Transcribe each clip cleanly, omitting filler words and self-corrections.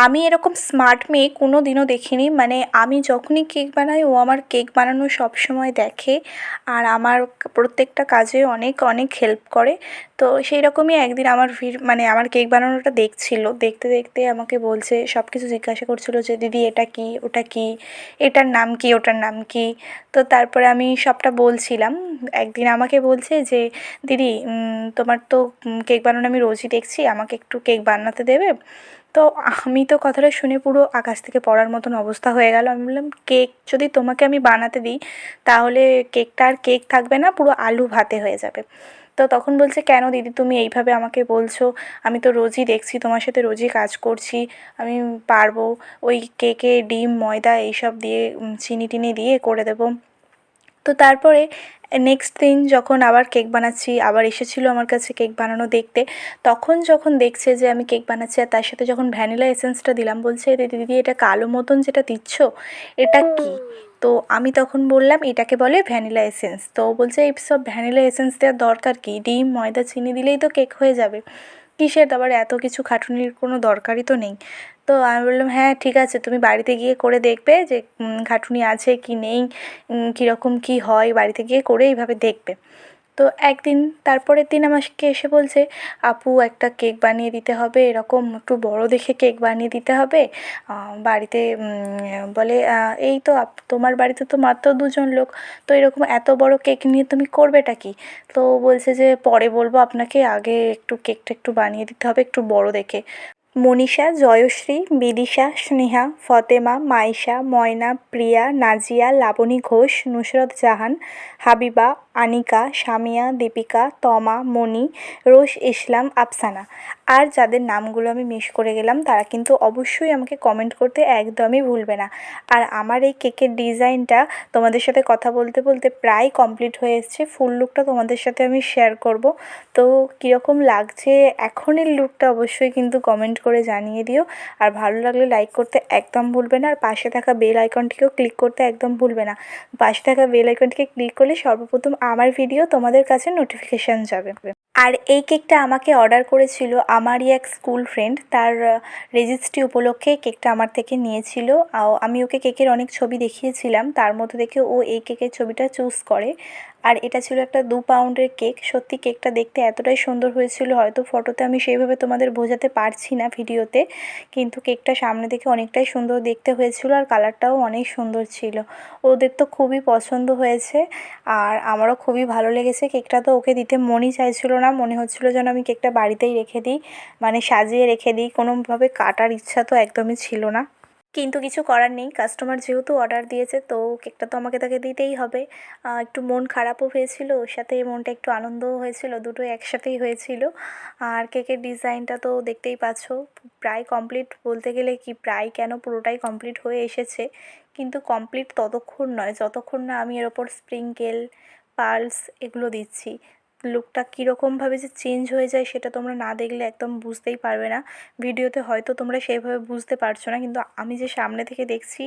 আমি এরকম স্মার্ট মেয়ে কোনো দিনও দেখিনি। মানে আমি যখনই কেক বানাই ও আমার কেক বানানো সবসময় দেখে আর আমার প্রত্যেকটা কাজে অনেক অনেক হেল্প করে। তো সেই রকমই একদিন আমার মানে আমার কেক বানানোটা দেখছিল, দেখতে দেখতে আমাকে বলছে, সব কিছু জিজ্ঞাসা করছিল যে দিদি এটা কি, ওটা কি, এটার নাম কি, ওটার নাম কি। তো তারপরে আমি সবটা বলছিলাম। একদিন আমাকে বলছে যে দিদি তোমার তো কেক বানানো আমি রোজই দেখছি, আমাকে একটু কেক বানাতে দেবে? তো আমি তো কথাটা শুনে পুরো আকাশ থেকে পড়ার মতন অবস্থা হয়ে গেল। আমি বললাম, কেক যদি তোমাকে আমি বানাতে দিই তাহলে কেকটা আর কেক থাকবে না, পুরো আলু ভাতে হয়ে যাবে। তো তখন বলছে, কেন দিদি তুমি এইভাবে আমাকে বলছো? আমি তো রোজই দেখছি, তোমার সাথে রোজই কাজ করছি, আমি পারবো। ওই কেকে ডিম ময়দা এইসব দিয়ে চিনি টিনি দিয়ে করে দেবো। তো তারপরে নেক্সট দিন যখন আবার কেক বানাচ্ছি, আবার এসেছিলো আমার কাছে কেক বানানো দেখতে। তখন যখন দেখছে যে আমি কেক বানাচ্ছি আর তার সাথে যখন ভ্যানিলা এসেন্সটা দিলাম, বলছে, দিদি দিদি এটা কালো মতন যেটা দিচ্ছ এটা কী? তো আমি তখন বললাম, এটাকে বলে ভ্যানিলা এসেন্স। তো ও বলছে, এই সব ভ্যানিলা এসেন্স দেওয়ার দরকার কী? ডিম ময়দা চিনি দিলেই তো কেক হয়ে যাবে, কিসের আবার এত কিছু খাটুনির কোনো দরকারই তো নেই। তো আমি বললাম, হ্যাঁ ঠিক আছে, তুমি বাড়িতে গিয়ে করে দেখবে যে খাটুনি আছে কি নেই, কীরকম কী হয়, বাড়িতে গিয়ে করে এইভাবে দেখবে। তো একদিন তারপরের দিন আমাকে এসে বলছে, আপু একটা কেক বানিয়ে দিতে হবে, এরকম একটু বড় দেখে কেক বানিয়ে দিতে হবে। বাড়িতে বলে, এই তো তোমার বাড়িতে তো মাত্র দুজন লোক, তো এরকম এত বড় কেক নিয়ে তুমি করবেটা কি? তো বলছে যে পরে বলবো আপনাকে, আগে একটু কেকটা একটু বানিয়ে দিতে হবে একটু বড় দেখে। মনীষা, জয়শ্রী, বিদিশা, স্নেহা, ফতেমা, মাইশা, ময়না, প্রিয়া, নাজিয়া, লাবণী ঘোষ, নুসরত জাহান, হাবিবা, আনিকা, সামিয়া, দীপিকা, তমা, মণি, রোশ ইসলাম, আফসানা। আর যাদের নামগুলো আমি মিস করে গেলাম তারা কিন্তু অবশ্যই আমাকে কমেন্ট করতে একদমই ভুলবে না। আর আমার এই কেকের ডিজাইনটা তোমাদের সাথে কথা বলতে বলতে প্রায় কমপ্লিট হয়ে এসছে। ফুল লুকটা তোমাদের সাথে আমি শেয়ার করব। তো কীরকম লাগছে এখনের লুকটা অবশ্যই কিন্তু কমেন্ট করে জানিয়ে দিও। আর ভালো লাগলে লাইক করতে একদম ভুলবে না, আর পাশে থাকা বেল আইকনটিকেও ক্লিক করতে একদম ভুলবে না। পাশে থাকা বেল আইকনটিকে ক্লিক করলে সর্বপ্রথম আমার ভিডিও তোমাদের কাছে নোটিফিকেশান যাবে। আর এই কেকটা আমাকে অর্ডার করেছিল আমারই এক স্কুল ফ্রেন্ড, তার রেজিস্ট্রি উপলক্ষে কেকটা আমার থেকে নিয়েছিল। আমি ওকে কেকের অনেক ছবি দেখিয়েছিলাম, তার মধ্যে থেকে ও এই কেকের ছবিটা চুজ করে। আর এটা ছিল একটা 2 পাউন্ডের কেক। সত্যি কেকটা দেখতে এতটাই সুন্দর হয়েছিল, হয়তো ফটোতে আমি সেইভাবে তোমাদের বোঝাতে পারছি না ভিডিওতে, কিন্তু কেকটা সামনে থেকে অনেকটাই সুন্দর দেখতে হয়েছিল আর কালারটাও অনেক সুন্দর ছিল। ওদের তো খুবই পছন্দ হয়েছে আর আমারও খুবই ভালো লেগেছে। কেকটা তো ওকে দিতে মনই চাইছিল না, মনে হচ্ছিল যেন আমি কেকটা বাড়িতেই রেখে দিই, মানে সাজিয়ে রেখে দিই, কোনোভাবে কাটার ইচ্ছা তো একদমই ছিল না। কিন্তু কিছু করার নেই, কাস্টমার যেহেতু অর্ডার দিয়েছে তো কেকটা তো আমাকে তাকে দিতেই হবে। একটু মন খারাপও হয়েছিল, ওর সাথে মনটা একটু আনন্দও হয়েছিল, দুটোই একসাথেই হয়েছিল। আর কেকের ডিজাইনটা তো দেখতেই পাচ্ছ, প্রায় কমপ্লিট বলতে গেলে কি, প্রায় কেন, পুরোটাই কমপ্লিট হয়ে এসেছে। কিন্তু কমপ্লিট ততক্ষণ নয় যতক্ষণ না আমি এর ওপর স্প্রিংকেল, পার্লস এগুলো দিচ্ছি। লুকটা কীরকমভাবে যে চেঞ্জ হয়ে যায় সেটা তোমরা না দেখলে একদম বুঝতেই পারবে না। ভিডিওতে হয়তো তোমরা সেইভাবে বুঝতে পারছো না, কিন্তু আমি যে সামনে থেকে দেখছি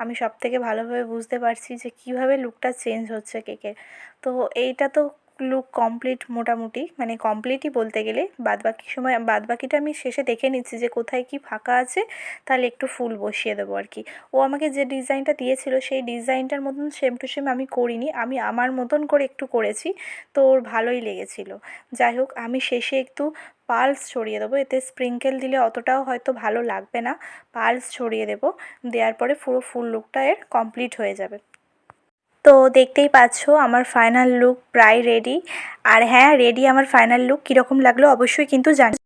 আমি সবথেকে ভালোভাবে বুঝতে পারছি যে কীভাবে লুকটা চেঞ্জ হচ্ছে কেকের। তো এইটা তো লুক কমপ্লিট মোটামুটি, মানে কমপ্লিটই বলতে গেলে। বাদবাকিটা আমি শেষে দেখে নিচ্ছি যে কোথায় কী ফাঁকা আছে, তাহলে একটু ফুল বসিয়ে দেবো আর কি। ও আমাকে যে ডিজাইনটা দিয়েছিল সেই ডিজাইনটার মতন সেম টু সেম আমি করিনি, আমি আমার মতন করে একটু করেছি। তো ওর ভালোই লেগেছিল। যাই হোক, আমি শেষে একটু পার্লস ছড়িয়ে দেবো, এতে স্প্রিংকেল দিলে অতটাও হয়তো ভালো লাগবে না। পার্লস ছড়িয়ে দেবো, দেওয়ার পরে পুরো ফুল লুকটা এর কমপ্লিট হয়ে যাবে। তো দেখতেই পাচ্ছ আমার ফাইনাল লুক প্রায় রেডি। আর হ্যাঁ, রেডি আমার ফাইনাল লুক। কীরকম লাগলো অবশ্যই কিন্তু জানি।